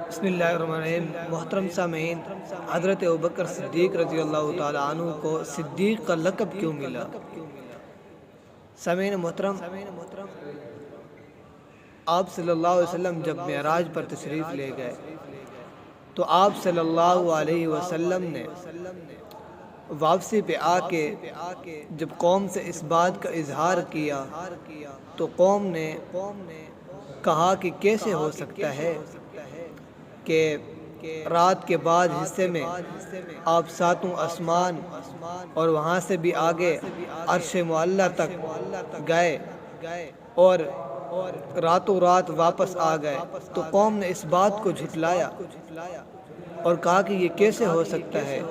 بسم اللہ الرحمن الرحیم۔ محترم سامعین، حضرت ابوبکر صدیق رضی اللہ تعالیٰ عنہ کو صدیق کا لقب کیوں ملا؟ سامعین محترم، آپ صلی اللہ علیہ وسلم جب معراج پر تشریف لے گئے تو آپ صلی اللہ علیہ وسلم نے واپسی پہ آ کے جب قوم سے اس بات کا اظہار کیا تو قوم نے کہا کہ کیسے ہو سکتا ہے کہ رات کے بعد حصے میں آپ ساتوں آسمان اور وہاں سے بھی آگے عرش معلیٰ تک گئے اور راتوں رات واپس آ گئے۔ تو قوم نے اس بات کو جھٹلایا اور کہا کہ یہ کیسے ہو سکتا ہے،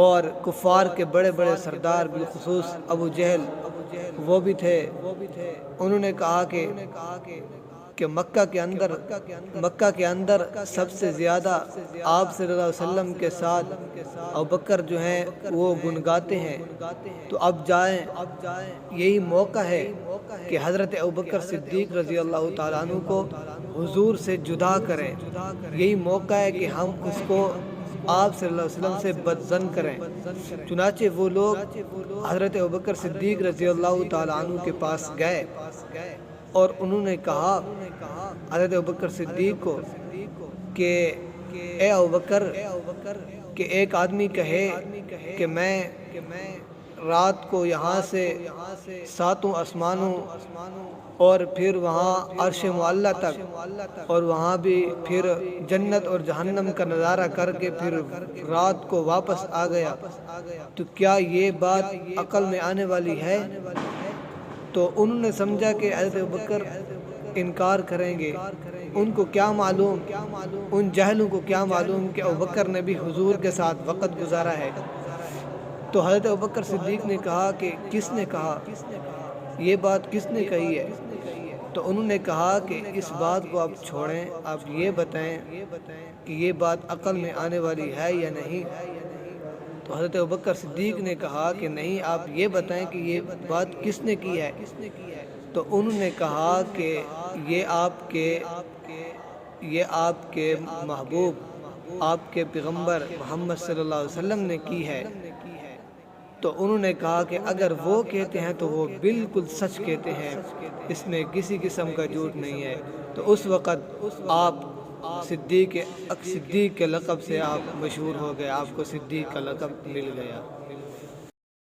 اور کفار کے بڑے بڑے سردار بالخصوص ابو جہل وہ بھی تھے، انہوں نے کہا کہ مکہ کے اندر سب سے زیادہ آپ صلی اللہ علیہ وسلم کے ساتھ ابوبکر جو ہیں وہ گنگاتے ہیں، تو اب جائیں، یہی موقع ہے کہ حضرت ابوبکر صدیق رضی اللہ تعالیٰ عنہ کو حضور سے جدا کریں، یہی موقع ہے کہ ہم اس کو آپ صلی اللہ علیہ وسلم سے بدظن کریں۔ چنانچہ وہ لوگ حضرت ابوبکر صدیق رضی اللہ تعالیٰ عنہ کے پاس گئے اور انہوں نے کہا حضرت ابوبکر صدیق کو کہ اے ابوبکر، کہ ایک آدمی کہے کہ میں رات کو یہاں سے ساتوں آسمانوں اور پھر وہاں عرش معلیٰ تک اور وہاں بھی پھر جنت اور جہنم کا نظارہ کر کے پھر رات کو واپس آ گیا، تو کیا یہ بات عقل میں آنے والی ہے؟ تو انہوں نے سمجھا کہ حضرت ابوبکر انکار کریں گے، ان کو کیا معلوم، ان جاہلوں کو کیا معلوم کہ ابوبکر نے بھی حضور کے ساتھ وقت گزارا ہے۔ تو حضرت ابوبکر صدیق نے کہا کہ کس نے کہا، یہ بات کس نے کہی ہے؟ تو انہوں نے کہا کہ اس بات کو آپ چھوڑیں، آپ یہ بتائیں کہ یہ بات عقل میں آنے والی ہے یا نہیں۔ تو حضرت ابوبکر صدیق نے کہا کہ نہیں، آپ یہ بتائیں کہ یہ بات کس نے کی ہے۔ تو انہوں نے کہا کہ یہ آپ کے محبوب، آپ کے پیغمبر محمد صلی اللہ علیہ وسلم نے کی ہے۔ تو انہوں نے کہا کہ اگر وہ کہتے ہیں تو وہ بالکل سچ کہتے ہیں، اس میں کسی قسم کا جھوٹ نہیں ہے۔ تو اس وقت آپ صدیق کے لقب سے آپ مشہور ہو گئے، آپ کو صدیق کا لقب مل گیا۔